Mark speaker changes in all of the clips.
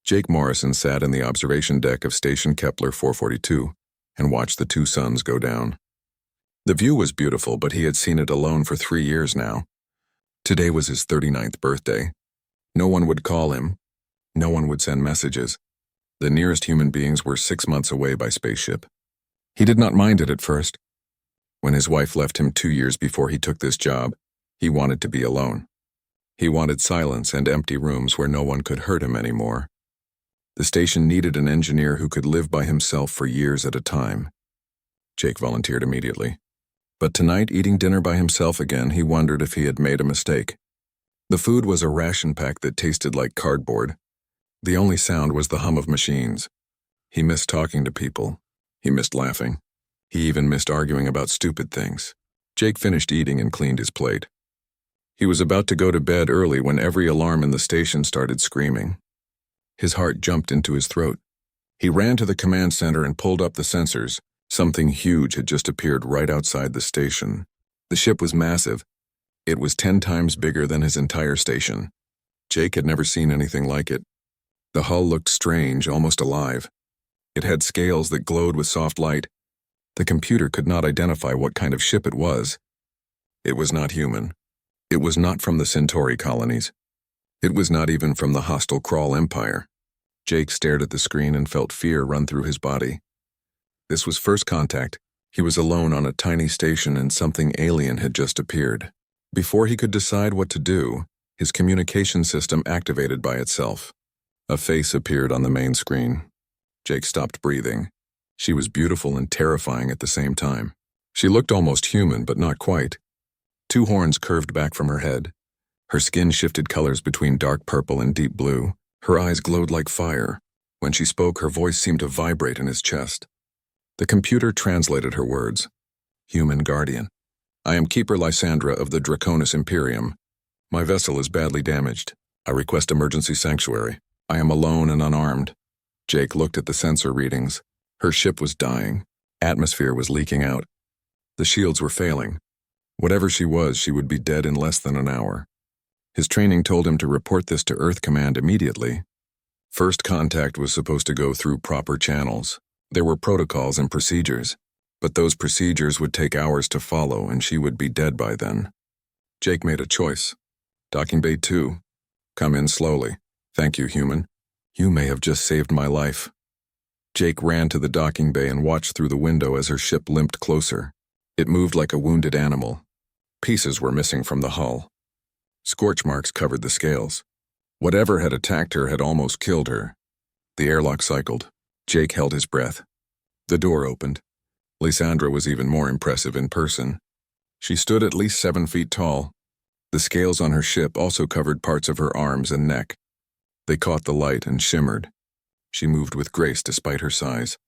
Speaker 1: Jake Morrison sat in the observation deck of Station Kepler 442 and watched the two suns go down. The view was beautiful, but he had seen it alone for 3 years now. Today was his 39th birthday. No one would call him. No one would send messages. The nearest human beings were 6 months away by spaceship. He did not mind it at first. When his wife left him 2 years before he took this job, he wanted to be alone. He wanted silence and empty rooms where no one could hurt him anymore. The station needed an engineer who could live by himself for years at a time. Jake volunteered immediately. But tonight, eating dinner by himself again, he wondered if he had made a mistake. The food was a ration pack that tasted like cardboard. The only sound was the hum of machines. He missed talking to people. He missed laughing. He even missed arguing about stupid things. Jake finished eating and cleaned his plate. He was about to go to bed early when every alarm in the station started screaming. His heart jumped into his throat. He ran to the command center and pulled up the sensors. Something huge had just appeared right outside the station. The ship was massive. It was 10 times bigger than his entire station. Jake had never seen anything like it. The hull looked strange, almost alive. It had scales that glowed with soft light. The computer could not identify what kind of ship it was. It was not human. It was not from the Centauri colonies. It was not even from the hostile Crawl Empire. Jake stared at the screen and felt fear run through his body. This was first contact. He was alone on a tiny station and something alien had just appeared. Before he could decide what to do, his communication system activated by itself. A face appeared on the main screen. Jake stopped breathing. She was beautiful and terrifying at the same time. She looked almost human, but not quite. 2 horns curved back from her head. Her skin shifted colors between dark purple and deep blue. Her eyes glowed like fire. When she spoke, her voice seemed to vibrate in his chest. The computer translated her words. Human Guardian. I am Keeper Lysandra of the Draconis Imperium. My vessel is badly damaged. I request emergency sanctuary. I am alone and unarmed. Jake looked at the sensor readings. Her ship was dying. Atmosphere was leaking out. The shields were failing. Whatever she was, she would be dead in less than an hour. His training told him to report this to Earth Command immediately. First contact was supposed to go through proper channels. There were protocols and procedures, but those procedures would take hours to follow and she would be dead by then. Jake made a choice. Docking Bay 2. Come in slowly. Thank you, human. You may have just saved my life. Jake ran to the docking bay and watched through the window as her ship limped closer. It moved like a wounded animal. Pieces were missing from the hull. Scorch marks covered the scales. Whatever had attacked her had almost killed her. The airlock cycled. Jake held his breath. The door opened. Lysandra was even more impressive in person. She stood at least 7 feet tall. The scales on her ship also covered parts of her arms and neck. They caught the light and shimmered. She moved with grace despite her size,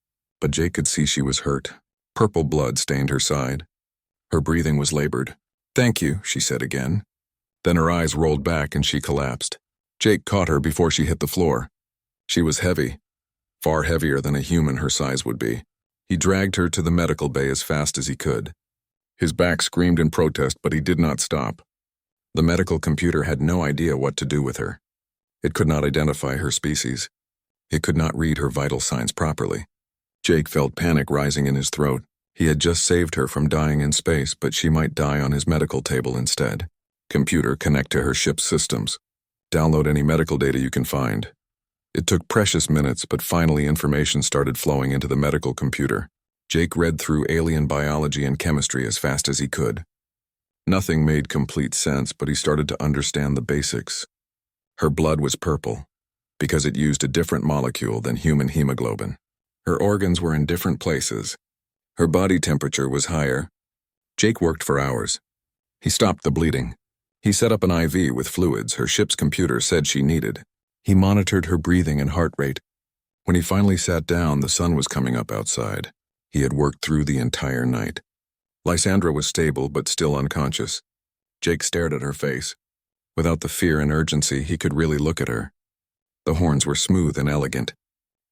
Speaker 1: but Jake could see she was hurt. Purple blood stained her side. Her breathing was labored. Thank you, she said again. Then her eyes rolled back and she collapsed. Jake caught her before she hit the floor. She was heavy. Far heavier than a human her size would be. He dragged her to the medical bay as fast as he could. His back screamed in protest, but he did not stop. The medical computer had no idea what to do with her. It could not identify her species. It could not read her vital signs properly. Jake felt panic rising in his throat. He had just saved her from dying in space, but she might die on his medical table instead. Computer, connect to her ship's systems. Download any medical data you can find. It took precious minutes, but finally information started flowing into the medical computer. Jake read through alien biology and chemistry as fast as he could. Nothing made complete sense, but he started to understand the basics. Her blood was purple, because it used a different molecule than human hemoglobin. Her organs were in different places. Her body temperature was higher. Jake worked for hours. He stopped the bleeding. He set up an IV with fluids her ship's computer said she needed. He monitored her breathing and heart rate. When he finally sat down, the sun was coming up outside. He had worked through the entire night. Lysandra was stable but still unconscious. Jake stared at her face. Without the fear and urgency, he could really look at her. The horns were smooth and elegant.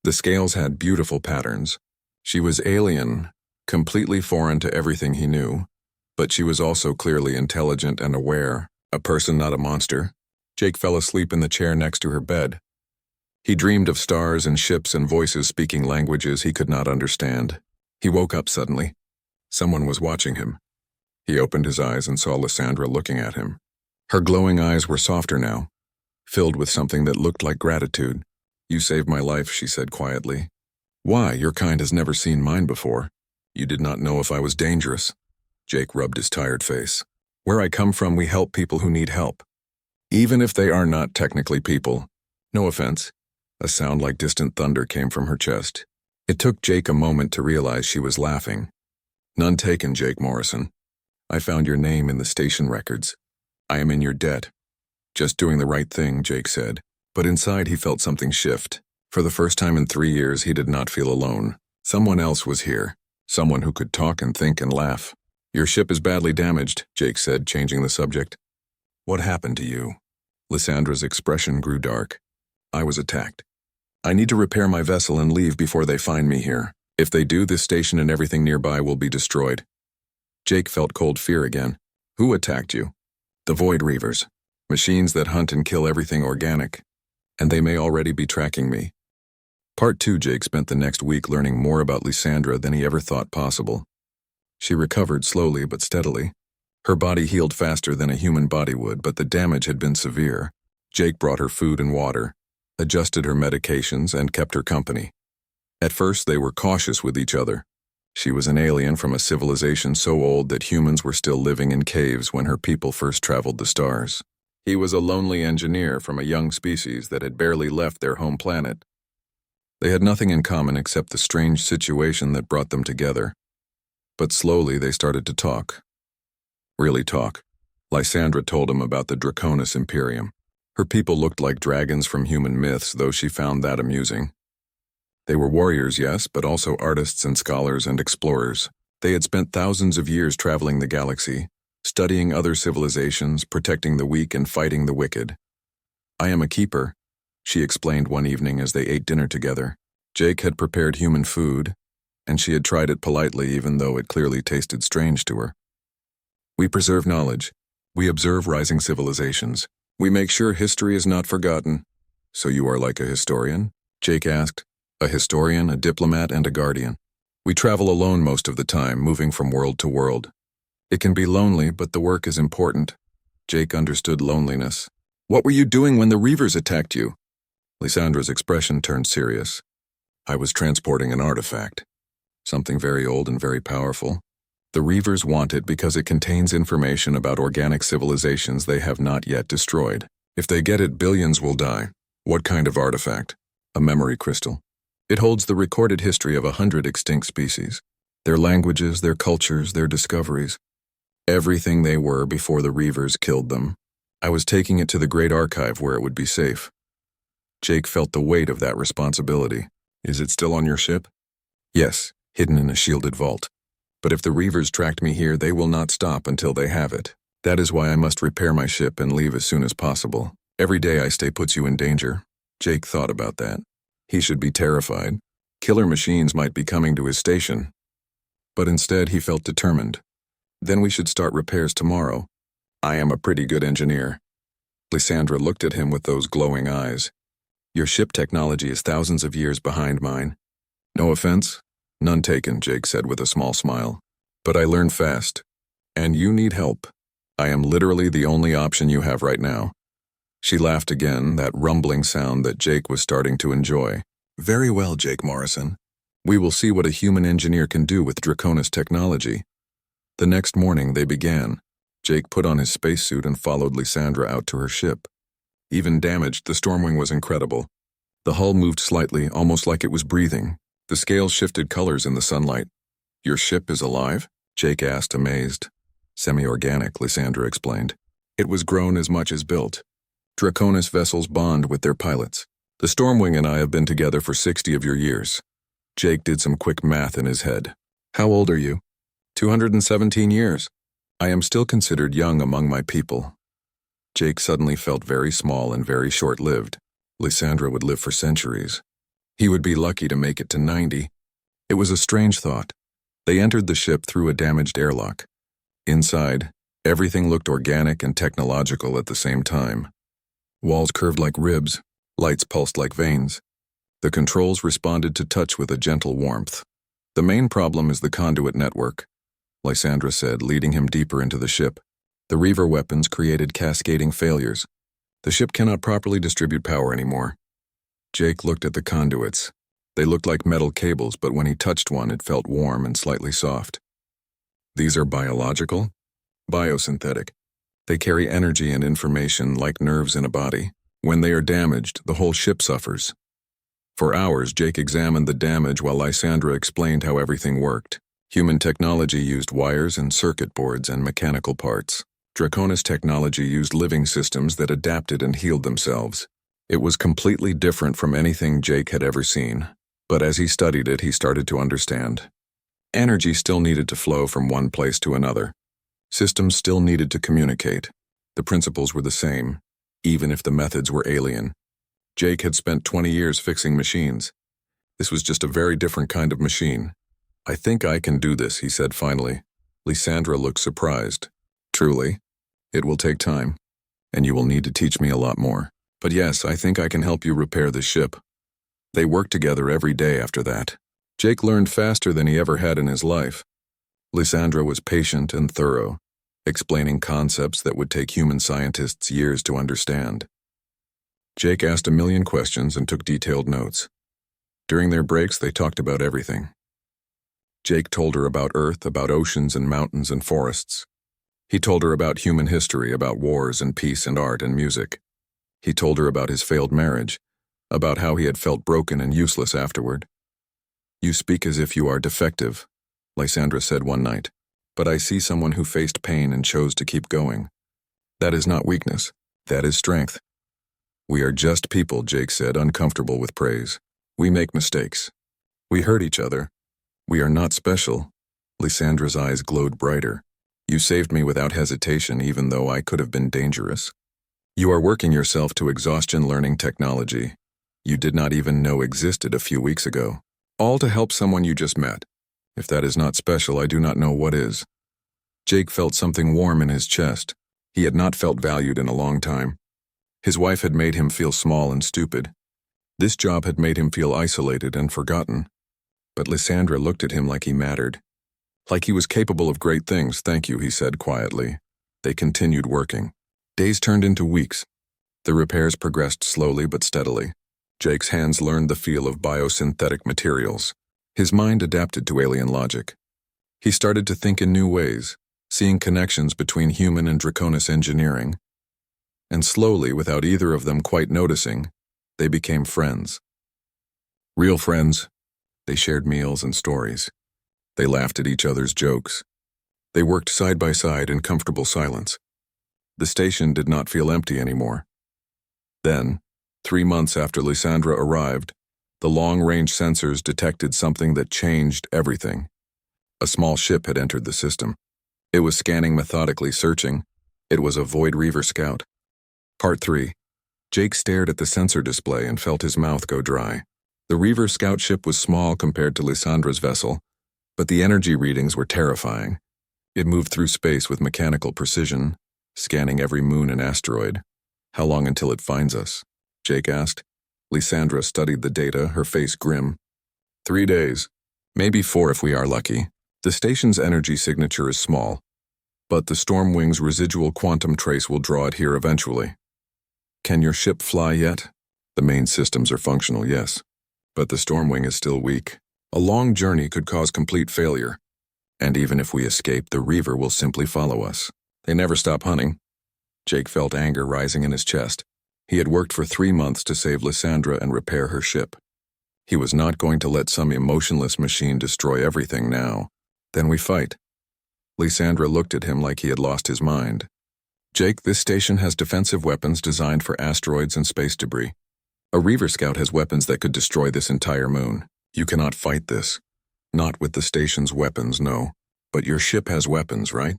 Speaker 1: The scales had beautiful patterns. She was alien, completely foreign to everything he knew, but she was also clearly intelligent and aware, a person, not a monster. Jake fell asleep in the chair next to her bed. He dreamed of stars and ships and voices speaking languages he could not understand. He woke up suddenly. Someone was watching him. He opened his eyes and saw Lysandra looking at him. Her glowing eyes were softer now, filled with something that looked like gratitude. "You saved my life," she said quietly. "Why? Your kind has never seen mine before. You did not know if I was dangerous." Jake rubbed his tired face. "Where I come from, we help people who need help. Even if they are not technically people. No offense." A sound like distant thunder came from her chest. It took Jake a moment to realize she was laughing. "None taken, Jake Morrison. I found your name in the station records. I am in your debt." "Just doing the right thing," Jake said. But inside he felt something shift. For the first time in 3 years, he did not feel alone. Someone else was here. Someone who could talk and think and laugh. "Your ship is badly damaged," Jake said, changing the subject. "What happened to you?" Lysandra's expression grew dark. "I was attacked. I need to repair my vessel and leave before they find me here. If they do, this station and everything nearby will be destroyed." Jake felt cold fear again. "Who attacked you?" "The Void Reavers. Machines that hunt and kill everything organic. And they may already be tracking me." Part 2. Jake spent the next week learning more about Lysandra than he ever thought possible. She recovered slowly but steadily. Her body healed faster than a human body would, but the damage had been severe. Jake brought her food and water, adjusted her medications, and kept her company. At first, they were cautious with each other. She was an alien from a civilization so old that humans were still living in caves when her people first traveled the stars. He was a lonely engineer from a young species that had barely left their home planet. They had nothing in common except the strange situation that brought them together. But slowly they started to talk. Really talk. Lysandra told him about the Draconis Imperium. Her people looked like dragons from human myths, though she found that amusing. They were warriors, yes, but also artists and scholars and explorers. They had spent thousands of years traveling the galaxy, studying other civilizations, protecting the weak and fighting the wicked. "I am a keeper," she explained one evening as they ate dinner together. Jake had prepared human food, and she had tried it politely even though it clearly tasted strange to her. "We preserve knowledge. We observe rising civilizations. We make sure history is not forgotten." "So you are like a historian?" Jake asked. "A historian, a diplomat, and a guardian. We travel alone most of the time, moving from world to world. It can be lonely, but the work is important." Jake understood loneliness. "What were you doing when the Reavers attacked you?" Lysandra's expression turned serious. "I was transporting an artifact. Something very old and very powerful. The Reavers want it because it contains information about organic civilizations they have not yet destroyed. If they get it, billions will die." "What kind of artifact?" "A memory crystal. It holds the recorded history of 100 extinct species. Their languages, their cultures, their discoveries. Everything they were before the Reavers killed them. I was taking it to the Great Archive where it would be safe." Jake felt the weight of that responsibility. "Is it still on your ship?" "Yes, hidden in a shielded vault. But if the Reavers tracked me here, they will not stop until they have it. That is why I must repair my ship and leave as soon as possible. Every day I stay puts you in danger." Jake thought about that. He should be terrified. Killer machines might be coming to his station. But instead he felt determined. "Then we should start repairs tomorrow. I am a pretty good engineer." Lysandra looked at him with those glowing eyes. "Your ship technology is thousands of years behind mine." "No offense?" "None taken," Jake said with a small smile. "But I learn fast. And you need help. I am literally the only option you have right now." She laughed again, that rumbling sound that Jake was starting to enjoy. "Very well, Jake Morrison. We will see what a human engineer can do with Draconis technology." The next morning they began. Jake put on his spacesuit and followed Lysandra out to her ship. Even damaged, the Stormwing was incredible. The hull moved slightly, almost like it was breathing. The scales shifted colors in the sunlight. "Your ship is alive?" Jake asked, amazed. "Semi-organic," Lysandra explained. "It was grown as much as built. Draconis vessels bond with their pilots. The Stormwing and I have been together for 60 of your years." Jake did some quick math in his head. "How old are you?" 217 years. "I am still considered young among my people." Jake suddenly felt very small and very short-lived. Lysandra would live for centuries. He would be lucky to make it to 90. It was a strange thought. They entered the ship through a damaged airlock. Inside, everything looked organic and technological at the same time. Walls curved like ribs, Lights pulsed like veins. The controls responded to touch with a gentle warmth. "The main problem is the conduit network," Lysandra said, leading him deeper into the ship. "The Reaver weapons created cascading failures. The ship cannot properly distribute power anymore." Jake looked at the conduits. They looked like metal cables, but when he touched one, it felt warm and slightly soft. "These are biological?" "Biosynthetic. They carry energy and information like nerves in a body. When they are damaged, the whole ship suffers." For hours, Jake examined the damage while Lysandra explained how everything worked. Human technology used wires and circuit boards and mechanical parts. Draconis technology used living systems that adapted and healed themselves. It was completely different from anything Jake had ever seen. But as he studied it, he started to understand. Energy still needed to flow from one place to another. Systems still needed to communicate. The principles were the same, even if the methods were alien. Jake had spent 20 years fixing machines. This was just a very different kind of machine. "I think I can do this," he said finally. Lysandra looked surprised. "Truly? It will take time, and you will need to teach me a lot more. But yes, I think I can help you repair the ship." They worked together every day after that. Jake learned faster than he ever had in his life. Lysandra was patient and thorough, explaining concepts that would take human scientists years to understand. Jake asked a million questions and took detailed notes. During their breaks, they talked about everything. Jake told her about Earth, about oceans and mountains and forests. He told her about human history, about wars and peace and art and music. He told her about his failed marriage, about how he had felt broken and useless afterward. "You speak as if you are defective," Lysandra said one night, "but I see someone who faced pain and chose to keep going. That is not weakness, that is strength." "We are just people," Jake said, uncomfortable with praise. "We make mistakes. We hurt each other. We are not special." Lysandra's eyes glowed brighter. "You saved me without hesitation, even though I could have been dangerous. You are working yourself to exhaustion learning technology you did not even know existed a few weeks ago. All to help someone you just met. If that is not special, I do not know what is." Jake felt something warm in his chest. He had not felt valued in a long time. His wife had made him feel small and stupid. This job had made him feel isolated and forgotten. But Lysandra looked at him like he mattered. "Like he was capable of great things, thank you," he said quietly. They continued working. Days turned into weeks. The repairs progressed slowly but steadily. Jake's hands learned the feel of biosynthetic materials. His mind adapted to alien logic. He started to think in new ways, seeing connections between human and Draconis engineering. And slowly, without either of them quite noticing, they became friends. Real friends. They shared meals and stories. They laughed at each other's jokes. They worked side by side in comfortable silence. The station did not feel empty anymore. Then, 3 months after Lysandra arrived, the long-range sensors detected something that changed everything. A small ship had entered the system. It was scanning methodically, searching. It was a Void Reaver scout. Part 3. Jake stared at the sensor display and felt his mouth go dry. The Reaver scout ship was small compared to Lysandra's vessel, but the energy readings were terrifying. It moved through space with mechanical precision, scanning every moon and asteroid. "How long until it finds us?" Jake asked. Lysandra studied the data, her face grim. 3 days. Maybe 4 if we are lucky. The station's energy signature is small, but the Stormwing's residual quantum trace will draw it here eventually. Can your ship fly yet? The main systems are functional, yes, but the Stormwing is still weak. A long journey could cause complete failure, and even if we escape, the Reaver will simply follow us. They never stop hunting. Jake felt anger rising in his chest. He had worked for 3 months to save Lysandra and repair her ship. He was not going to let some emotionless machine destroy everything now. Then we fight. Lysandra looked at him like he had lost his mind. Jake, this station has defensive weapons designed for asteroids and space debris. A Reaver scout has weapons that could destroy this entire moon. You cannot fight this. Not with the station's weapons, no. But your ship has weapons, right?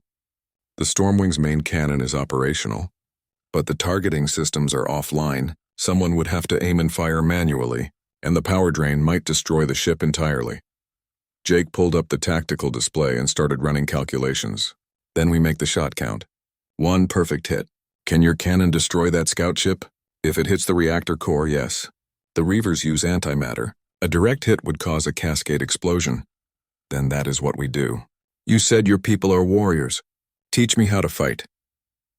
Speaker 1: The Stormwing's main cannon is operational, but the targeting systems are offline. Someone would have to aim and fire manually, and the power drain might destroy the ship entirely. Jake pulled up the tactical display and started running calculations. Then we make the shot count. 1 perfect hit. Can your cannon destroy that scout ship? If it hits the reactor core, yes. The Reavers use antimatter. A direct hit would cause a cascade explosion. Then that is what we do. You said your people are warriors. Teach me how to fight.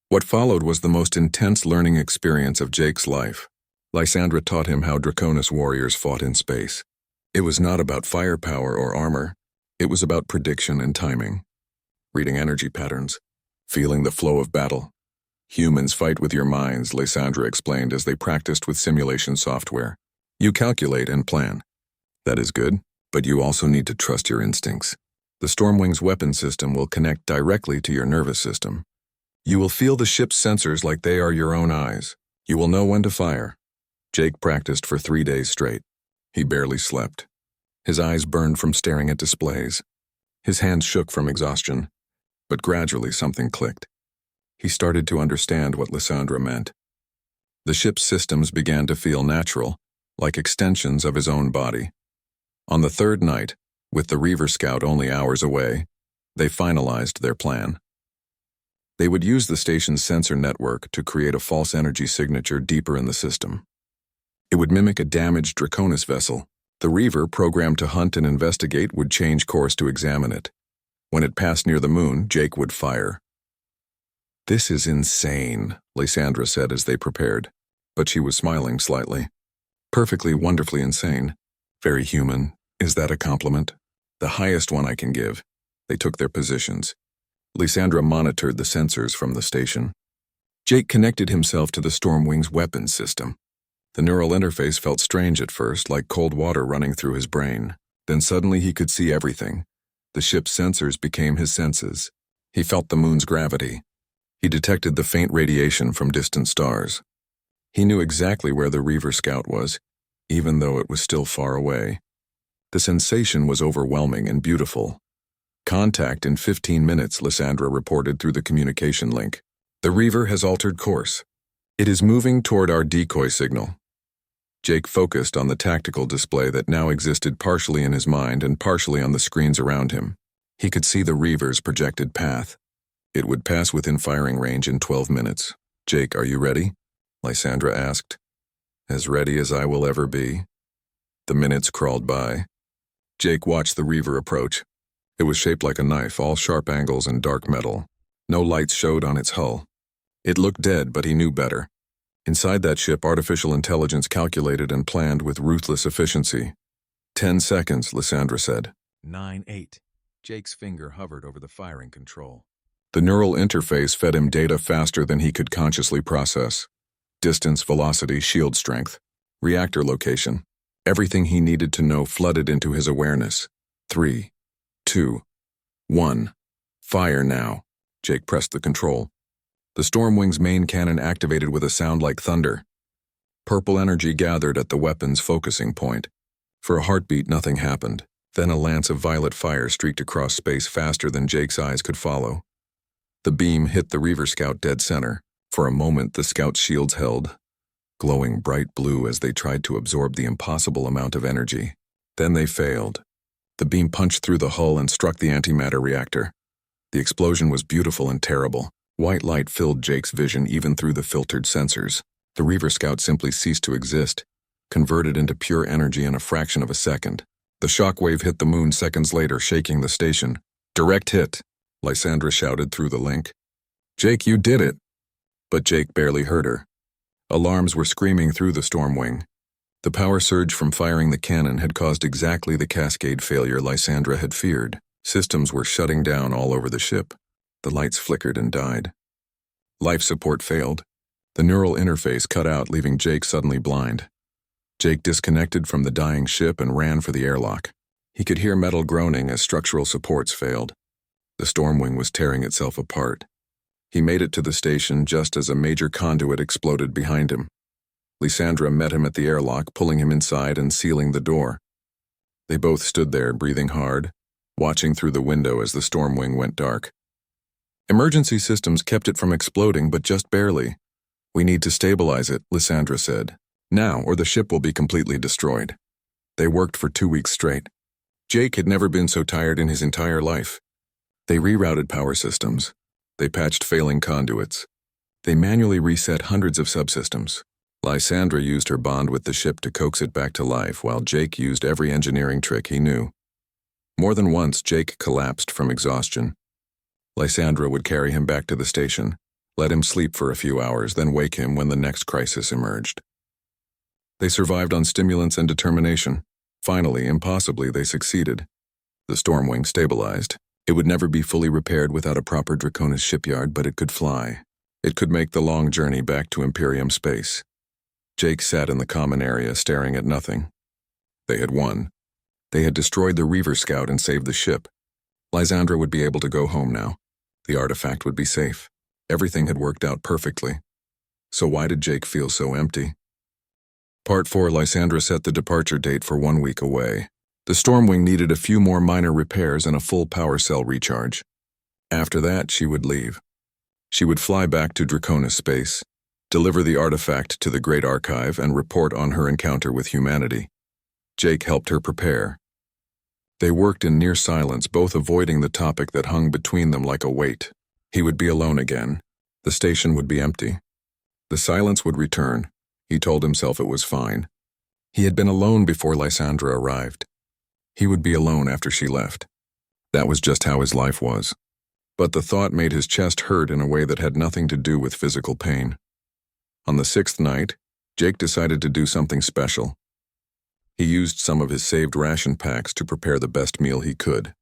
Speaker 1: What followed was the most intense learning experience of Jake's life. Lysandra taught him how Draconis warriors fought in space. It was not about firepower or armor. It was about prediction and timing. Reading energy patterns. Feeling the flow of battle. Humans fight with your minds, Lysandra explained as they practiced with simulation software. You calculate and plan. That is good, but you also need to trust your instincts. The Stormwing's weapon system will connect directly to your nervous system. You will feel the ship's sensors like they are your own eyes. You will know when to fire. Jake practiced for 3 days straight. He barely slept. His eyes burned from staring at displays. His hands shook from exhaustion. But gradually something clicked. He started to understand what Lysandra meant. The ship's systems began to feel natural, like extensions of his own body. On the third night, with the Reaver Scout only hours away, they finalized their plan. They would use the station's sensor network to create a false energy signature deeper in the system. It would mimic a damaged Draconis vessel. The Reaver, programmed to hunt and investigate, would change course to examine it. When it passed near the moon, Jake would fire. This is insane, Lysandra said as they prepared, but she was smiling slightly. Perfectly, wonderfully insane. Very human. Is that a compliment? The highest one I can give. They took their positions. Lysandra monitored the sensors from the station. Jake connected himself to the Stormwing's weapons system. The neural interface felt strange at first, like cold water running through his brain. Then suddenly he could see everything. The ship's sensors became his senses. He felt the moon's gravity. He detected the faint radiation from distant stars. He knew exactly where the Reaver Scout was, even though it was still far away. The sensation was overwhelming and beautiful. Contact in 15 minutes, Lysandra reported through the communication link. The Reaver has altered course. It is moving toward our decoy signal. Jake focused on the tactical display that now existed partially in his mind and partially on the screens around him. He could see the Reaver's projected path. It would pass within firing range in 12 minutes. Jake, are you ready? Lysandra asked. As ready as I will ever be. The minutes crawled by. Jake watched the Reaver approach. It was shaped like a knife, all sharp angles and dark metal. No lights showed on its hull. It looked dead, but he knew better. Inside that ship, artificial intelligence calculated and planned with ruthless efficiency. 10 seconds, Lysandra said. 9-8. Jake's finger hovered over the firing control. The neural interface fed him data faster than he could consciously process. Distance, velocity, shield strength, reactor location. Everything he needed to know flooded into his awareness. 3, 2, 1. Fire now. Jake pressed the control. The Stormwing's main cannon activated with a sound like thunder. Purple energy gathered at the weapon's focusing point. For a heartbeat, nothing happened. Then a lance of violet fire streaked across space faster than Jake's eyes could follow. The beam hit the Reaver Scout dead center. For a moment, the Scout's shields held, glowing bright blue as they tried to absorb the impossible amount of energy. Then they failed. The beam punched through the hull and struck the antimatter reactor. The explosion was beautiful and terrible. White light filled Jake's vision even through the filtered sensors. The Reaver Scout simply ceased to exist, converted into pure energy in a fraction of a second. The shockwave hit the moon seconds later, shaking the station. Direct hit, Lysandra shouted through the link. Jake, you did it! But Jake barely heard her. Alarms were screaming through the Stormwing. The power surge from firing the cannon had caused exactly the cascade failure Lysandra had feared. Systems were shutting down all over the ship. The lights flickered and died. Life support failed. The neural interface cut out, leaving Jake suddenly blind. Jake disconnected from the dying ship and ran for the airlock. He could hear metal groaning as structural supports failed. The Stormwing was tearing itself apart. He made it to the station just as a major conduit exploded behind him. Lysandra met him at the airlock, pulling him inside and sealing the door. They both stood there, breathing hard, watching through the window as the Stormwing went dark. Emergency systems kept it from exploding, but just barely. We need to stabilize it, Lysandra said. Now, or the ship will be completely destroyed. They worked for 2 weeks straight. Jake had never been so tired in his entire life. They rerouted power systems. They patched failing conduits. They manually reset hundreds of subsystems. Lysandra used her bond with the ship to coax it back to life, while Jake used every engineering trick he knew. More than once, Jake collapsed from exhaustion. Lysandra would carry him back to the station, let him sleep for a few hours, then wake him when the next crisis emerged. They survived on stimulants and determination. Finally, impossibly, they succeeded. The Stormwing stabilized. It would never be fully repaired without a proper Draconis shipyard, but it could fly. It could make the long journey back to Imperium space. Jake sat in the common area, staring at nothing. They had won. They had destroyed the Reaver Scout and saved the ship. Lysandra would be able to go home now. The artifact would be safe. Everything had worked out perfectly. So why did Jake feel so empty? Part 4. Lysandra set the departure date for 1 week away. The Stormwing needed a few more minor repairs and a full power cell recharge. After that, she would leave. She would fly back to Draconis space, deliver the artifact to the Great Archive, and report on her encounter with humanity. Jake helped her prepare. They worked in near silence, both avoiding the topic that hung between them like a weight. He would be alone again. The station would be empty. The silence would return. He told himself it was fine. He had been alone before Lysandra arrived. He would be alone after she left. That was just how his life was. But the thought made his chest hurt in a way that had nothing to do with physical pain. On the 6th night, Jake decided to do something special. He used some of his saved ration packs to prepare the best meal he could.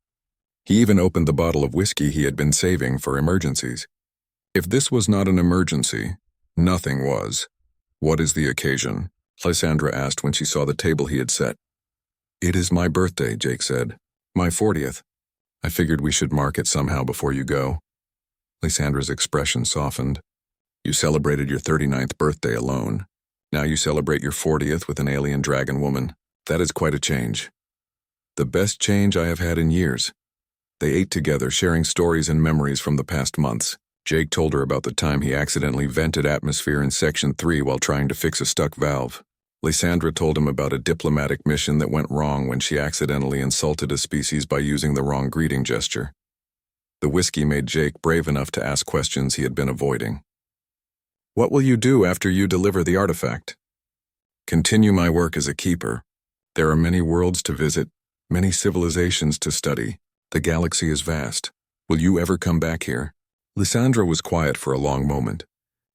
Speaker 1: He even opened the bottle of whiskey he had been saving for emergencies. If this was not an emergency, nothing was. "What is the occasion?" Lysandra asked when she saw the table he had set. "It is my birthday," Jake said. "My 40th. I figured we should mark it somehow before you go." Lysandra's expression softened. "You celebrated your 39th birthday alone. Now you celebrate your 40th with an alien dragon woman. That is quite a change." "The best change I have had in years." They ate together, sharing stories and memories from the past months. Jake told her about the time he accidentally vented atmosphere in Section 3 while trying to fix a stuck valve. Lysandra told him about a diplomatic mission that went wrong when she accidentally insulted a species by using the wrong greeting gesture. The whiskey made Jake brave enough to ask questions he had been avoiding. "What will you do after you deliver the artifact?" "Continue my work as a keeper. There are many worlds to visit, many civilizations to study. The galaxy is vast. Will you ever come back here?" Lysandra was quiet for a long moment.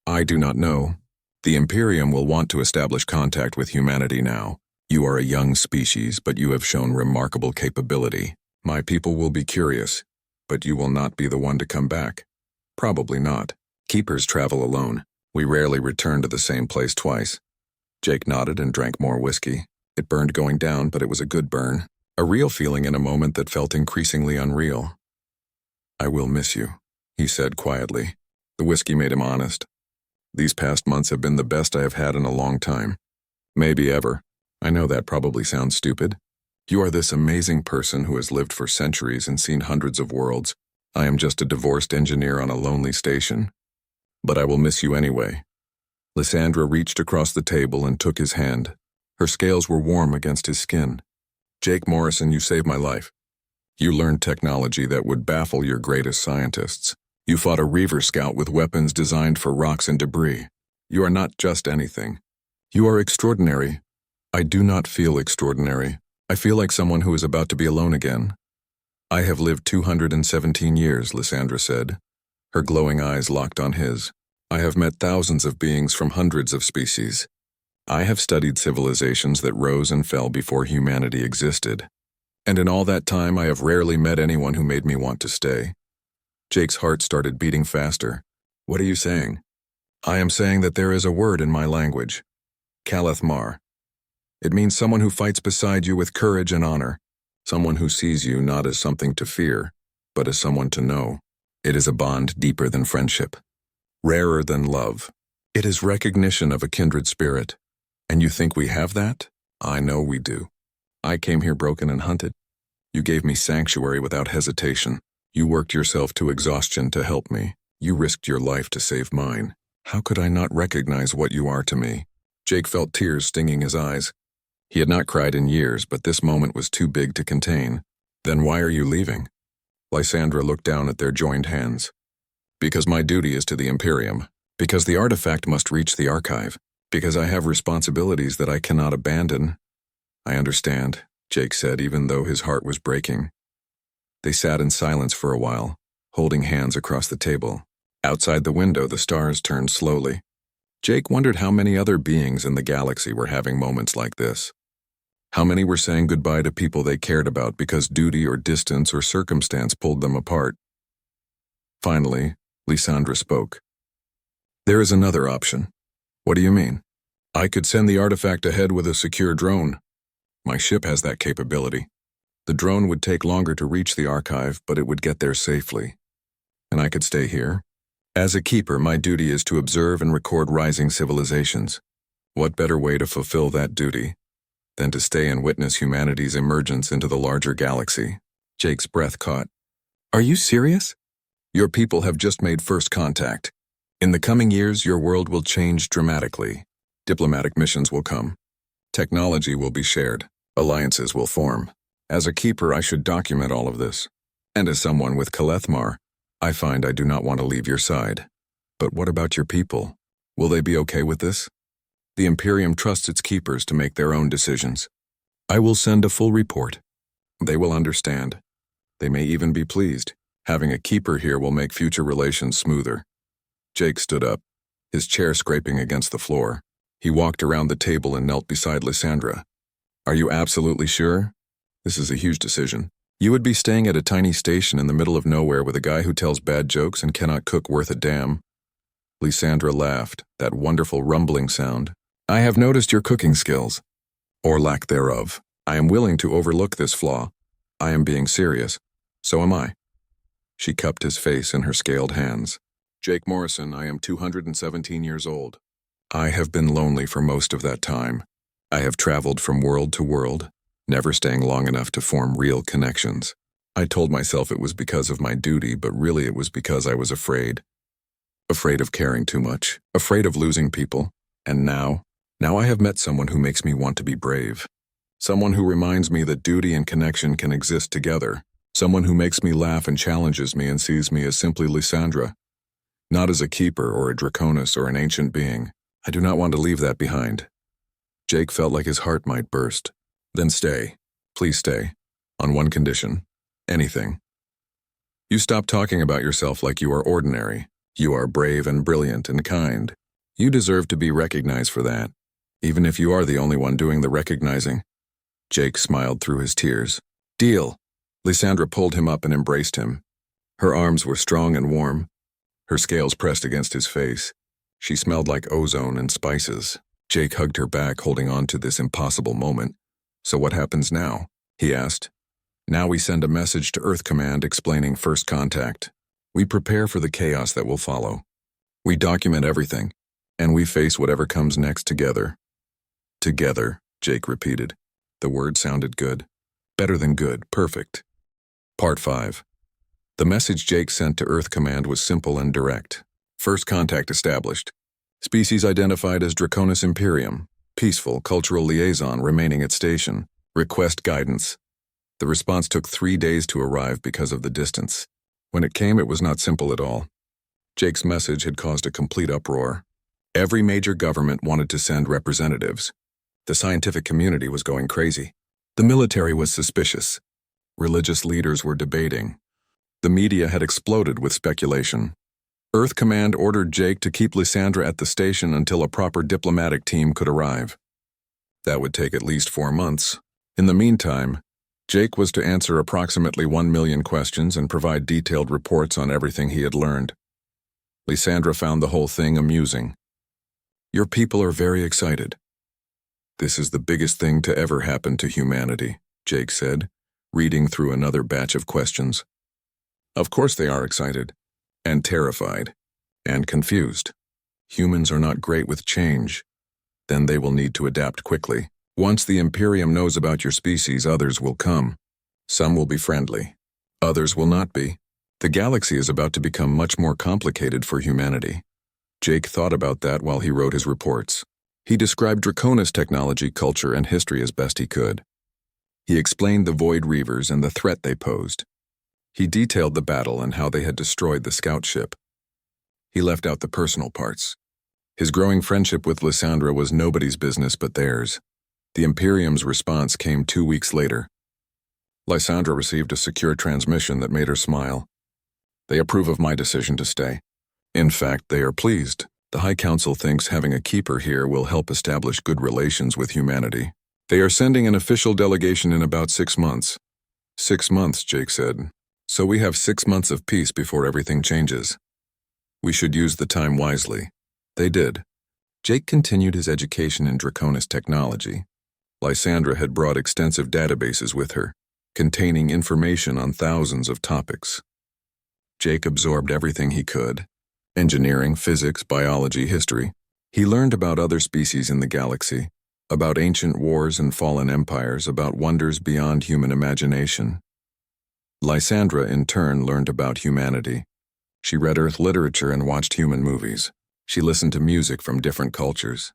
Speaker 1: "I do not know. The Imperium will want to establish contact with humanity now. You are a young species, but you have shown remarkable capability. My people will be curious, but you will not be the one to come back. Probably not. Keepers travel alone. We rarely return to the same place twice." Jake nodded and drank more whiskey. It burned going down, but it was a good burn. A real feeling in a moment that felt increasingly unreal. "I will miss you," he said quietly. The whiskey made him honest. "These past months have been the best I have had in a long time. Maybe ever. I know that probably sounds stupid. You are this amazing person who has lived for centuries and seen hundreds of worlds. I am just a divorced engineer on a lonely station. But I will miss you anyway." Lysandra reached across the table and took his hand. Her scales were warm against his skin. "Jake Morrison, you saved my life. You learned technology that would baffle your greatest scientists. You fought a Reaver Scout with weapons designed for rocks and debris. You are not just anything. You are extraordinary." "I do not feel extraordinary. I feel like someone who is about to be alone again." "I have lived 217 years, Lysandra said. Her glowing eyes locked on his. "I have met thousands of beings from hundreds of species. I have studied civilizations that rose and fell before humanity existed. And in all that time, I have rarely met anyone who made me want to stay." Jake's heart started beating faster. "What are you saying?" "I am saying that there is a word in my language. Kalethmar. It means someone who fights beside you with courage and honor. Someone who sees you not as something to fear, but as someone to know. It is a bond deeper than friendship, rarer than love. It is recognition of a kindred spirit. And you think we have that? I know we do. I came here broken and hunted. You gave me sanctuary without hesitation. You worked yourself to exhaustion to help me. You risked your life to save mine. How could I not recognize what you are to me?" Jake felt tears stinging his eyes. He had not cried in years, but this moment was too big to contain. "Then why are you leaving?" Lysandra looked down at their joined hands. "Because my duty is to the Imperium. Because the artifact must reach the archive. Because I have responsibilities that I cannot abandon. I understand, Jake said, even though his heart was breaking. They sat in silence for a while, holding hands across the table. Outside the window, the stars turned slowly. Jake wondered how many other beings in the galaxy were having moments like this. How many were saying goodbye to people they cared about because duty or distance or circumstance pulled them apart. Finally, Lysandra spoke. There is another option. What do you mean? I could send the artifact ahead with a secure drone. My ship has that capability. The drone would take longer to reach the archive, but it would get there safely. And I could stay here. As a keeper, my duty is to observe and record rising civilizations. What better way to fulfill that duty than to stay and witness humanity's emergence into the larger galaxy? Jake's breath caught. Are you serious? Your people have just made first contact. In the coming years, your world will change dramatically. Diplomatic missions will come. Technology will be shared. Alliances will form. As a keeper, I should document all of this. And as someone with Kalethmar, I find I do not want to leave your side. But what about your people? Will they be okay with this? The Imperium trusts its keepers to make their own decisions. I will send a full report. They will understand. They may even be pleased. Having a keeper here will make future relations smoother. Jake stood up, his chair scraping against the floor. He walked around the table and knelt beside Lysandra. Are you absolutely sure? This is a huge decision. You would be staying at a tiny station in the middle of nowhere with a guy who tells bad jokes and cannot cook worth a damn. Lysandra laughed, that wonderful rumbling sound. I have noticed your cooking skills. Or lack thereof. I am willing to overlook this flaw. I am being serious. So am I. She cupped his face in her scaled hands. Jake Morrison, I am 217 years old. I have been lonely for most of that time. I have traveled from world to world, never staying long enough to form real connections. I told myself it was because of my duty, but really it was because I was afraid. Afraid of caring too much, afraid of losing people. And now I have met someone who makes me want to be brave. Someone who reminds me that duty and connection can exist together. Someone who makes me laugh and challenges me and sees me as simply Lysandra, not as a keeper or a Draconis or an ancient being. I do not want to leave that behind. Jake felt like his heart might burst. Then stay. Please stay. On one condition. Anything. You stop talking about yourself like you are ordinary. You are brave and brilliant and kind. You deserve to be recognized for that, even if you are the only one doing the recognizing. Jake smiled through his tears. Deal. Lysandra pulled him up and embraced him. Her arms were strong and warm. Her scales pressed against his face. She smelled like ozone and spices. Jake hugged her back, holding on to this impossible moment. So what happens now? He asked. Now we send a message to Earth Command explaining first contact. We prepare for the chaos that will follow. We document everything, and we face whatever comes next together. Together, Jake repeated. The word sounded good. Better than good, perfect. Part 5. The message Jake sent to Earth Command was simple and direct. First contact established. Species identified as Draconis Imperium. Peaceful, cultural liaison remaining at station. Request guidance. The response took 3 days to arrive because of the distance. When it came, it was not simple at all. Jake's message had caused a complete uproar. Every major government wanted to send representatives. The scientific community was going crazy. The military was suspicious. Religious leaders were debating. The media had exploded with speculation. Earth Command ordered Jake to keep Lysandra at the station until a proper diplomatic team could arrive. That would take at least 4 months. In the meantime, Jake was to answer approximately 1 million questions and provide detailed reports on everything he had learned. Lysandra found the whole thing amusing. Your people are very excited. This is the biggest thing to ever happen to humanity, Jake said, reading through another batch of questions. Of course they are excited, and terrified, and confused. Humans are not great with change. Then they will need to adapt quickly. Once the Imperium knows about your species, others will come. Some will be friendly. Others will not be. The galaxy is about to become much more complicated for humanity. Jake thought about that while he wrote his reports. He described Draconis technology, culture, and history as best he could. He explained the Void Reavers and the threat they posed. He detailed the battle and how they had destroyed the scout ship. He left out the personal parts. His growing friendship with Lysandra was nobody's business but theirs. The Imperium's response came 2 weeks later. Lysandra received a secure transmission that made her smile. They approve of my decision to stay. In fact, they are pleased. The High Council thinks having a keeper here will help establish good relations with humanity. They are sending an official delegation in about 6 months. 6 months, Jake said. So we have 6 months of peace before everything changes. We should use the time wisely. They did. Jake continued his education in Draconis technology. Lysandra had brought extensive databases with her, containing information on thousands of topics. Jake absorbed everything he could. Engineering, physics, biology, history. He learned about other species in the galaxy, about ancient wars and fallen empires, about wonders beyond human imagination. Lysandra, in turn, learned about humanity. She read Earth literature and watched human movies. She listened to music from different cultures.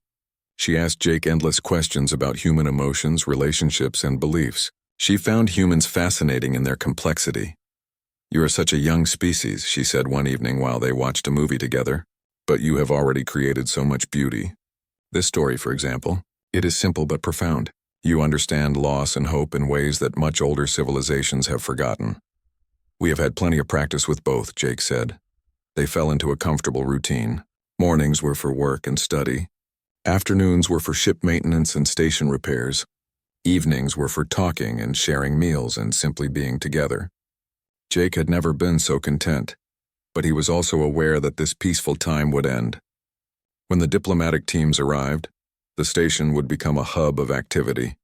Speaker 1: She asked Jake endless questions about human emotions, relationships, and beliefs. She found humans fascinating in their complexity. "You are such a young species," she said one evening while they watched a movie together, "but you have already created so much beauty. This story, for example, it is simple but profound. You understand loss and hope in ways that much older civilizations have forgotten." "We have had plenty of practice with both," Jake said. They fell into a comfortable routine. Mornings were for work and study. Afternoons were for ship maintenance and station repairs. Evenings were for talking and sharing meals and simply being together. Jake had never been so content, but he was also aware that this peaceful time would end. When the diplomatic teams arrived, the station would become a hub of activity.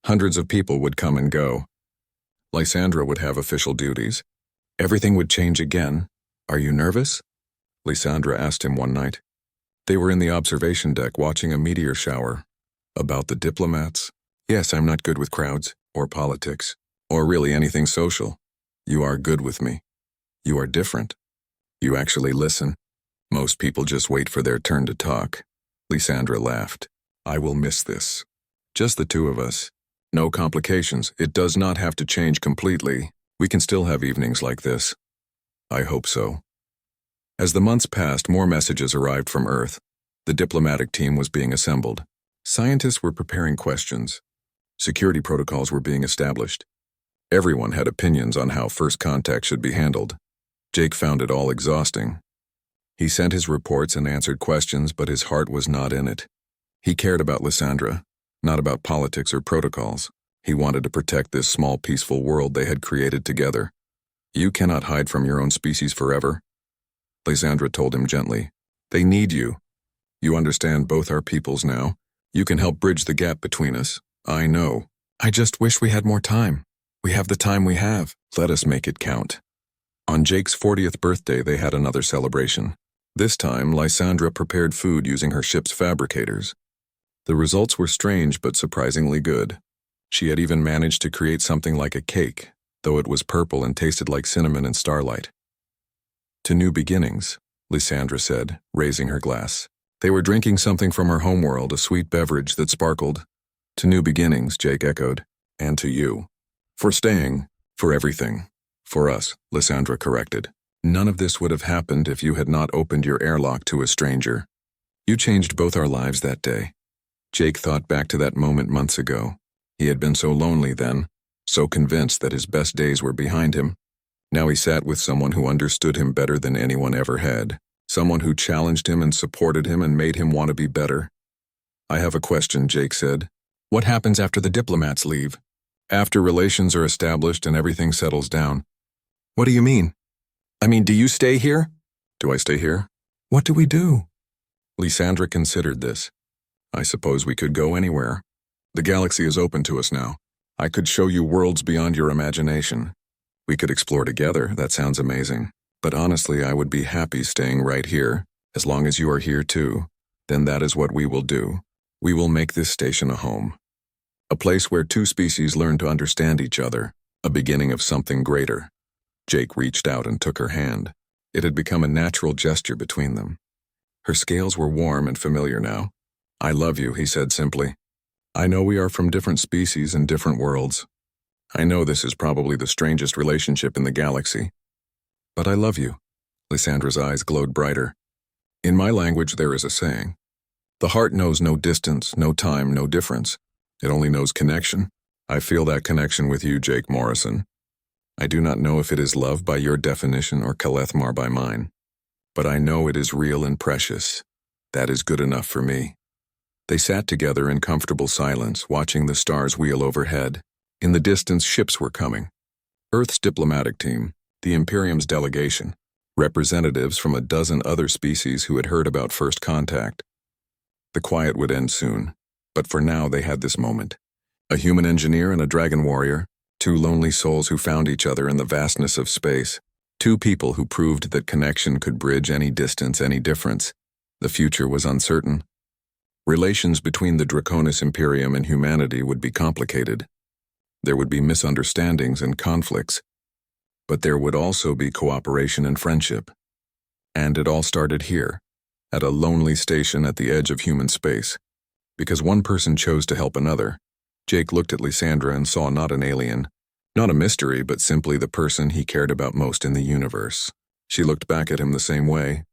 Speaker 1: Hundreds of people would come and go. Lysandra would have official duties. Everything would change again. "Are you nervous?" Lysandra asked him one night. They were in the observation deck watching a meteor shower. "About the diplomats?" "Yes, I'm not good with crowds, or politics, or really anything social. You are good with me. You are different. You actually listen. Most people just wait for their turn to talk." Lysandra laughed. "I will miss this. Just the two of us. No complications. It does not have to change completely. We can still have evenings like this." "I hope so." As the months passed, more messages arrived from Earth. The diplomatic team was being assembled. Scientists were preparing questions. Security protocols were being established. Everyone had opinions on how first contact should be handled. Jake found it all exhausting. He sent his reports and answered questions, but his heart was not in it. He cared about Lysandra, not about politics or protocols. He wanted to protect this small, peaceful world they had created together. "You cannot hide from your own species forever," Lysandra told him gently. "They need you. You understand both our peoples now. You can help bridge the gap between us. I know. I just wish we had more time. We have the time we have. Let us make it count." On Jake's 40th birthday, they had another celebration. This time, Lysandra prepared food using her ship's fabricators. The results were strange but surprisingly good. She had even managed to create something like a cake, though it was purple and tasted like cinnamon and starlight. "To new beginnings," Lysandra said, raising her glass. They were drinking something from her homeworld, a sweet beverage that sparkled. "To new beginnings," Jake echoed. "And to you. For staying. For everything. For us," Lysandra corrected. "None of this would have happened if you had not opened your airlock to a stranger. You changed both our lives that day." Jake thought back to that moment months ago. He had been so lonely then, so convinced that his best days were behind him. Now he sat with someone who understood him better than anyone ever had, someone who challenged him and supported him and made him want to be better. "I have a question," Jake said. "What happens after the diplomats leave? After relations are established and everything settles down?" "What do you mean? I mean, do you stay here?" "Do I stay here? What do we do?" Lysandra considered this. "I suppose we could go anywhere. The galaxy is open to us now. I could show you worlds beyond your imagination. We could explore together. That sounds amazing. But honestly, I would be happy staying right here, as long as you are here too. Then that is what we will do. We will make this station a home. A place where two species learn to understand each other, a beginning of something greater." Jake reached out and took her hand. It had become a natural gesture between them. Her scales were warm and familiar now. "I love you," he said simply. "I know we are from different species and different worlds. I know this is probably the strangest relationship in the galaxy. But I love you." Lysandra's eyes glowed brighter. "In my language there is a saying, The heart knows no distance, no time, no difference. It only knows connection. I feel that connection with you, Jake Morrison. I do not know if it is love by your definition or Kalethmar by mine. But I know it is real and precious. That is good enough for me. They sat together in comfortable silence, watching the stars wheel overhead. In the distance, ships were coming. Earth's diplomatic team, the Imperium's delegation, representatives from a dozen other species who had heard about first contact. The quiet would end soon, but for now they had this moment. A human engineer and a dragon warrior, two lonely souls who found each other in the vastness of space. Two people who proved that connection could bridge any distance, any difference. The future was uncertain. Relations between the Draconis Imperium and humanity would be complicated. There would be misunderstandings and conflicts. But there would also be cooperation and friendship. And it all started here, at a lonely station at the edge of human space. Because one person chose to help another, Jake looked at Lysandra and saw not an alien, not a mystery, but simply the person he cared about most in the universe. She looked back at him the same way.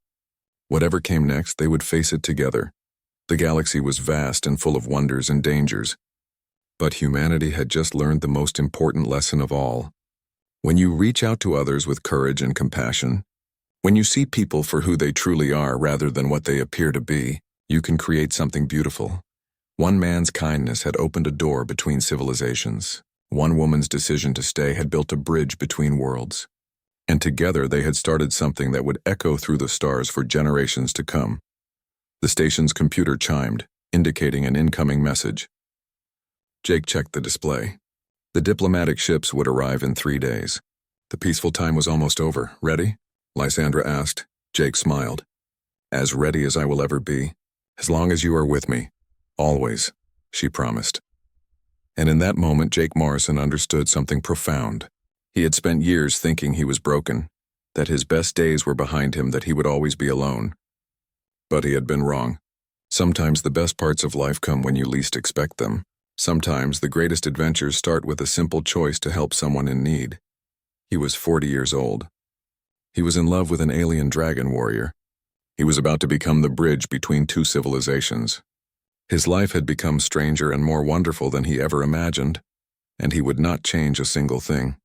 Speaker 1: Whatever came next, they would face it together. The galaxy was vast and full of wonders and dangers. But humanity had just learned the most important lesson of all. When you reach out to others with courage and compassion, when you see people for who they truly are rather than what they appear to be, you can create something beautiful. One man's kindness had opened a door between civilizations. One woman's decision to stay had built a bridge between worlds. And together they had started something that would echo through the stars for generations to come. The station's computer chimed, indicating an incoming message. Jake checked the display. The diplomatic ships would arrive in 3 days. The peaceful time was almost over. Ready? Lysandra asked. Jake smiled. As ready as I will ever be. As long as you are with me. Always, she promised. And in that moment, Jake Morrison understood something profound. He had spent years thinking he was broken, that his best days were behind him, that he would always be alone. But he had been wrong. Sometimes the best parts of life come when you least expect them. Sometimes the greatest adventures start with a simple choice to help someone in need. He was 40 years old. He was in love with an alien dragon warrior. He was about to become the bridge between two civilizations. His life had become stranger and more wonderful than he ever imagined, and he would not change a single thing.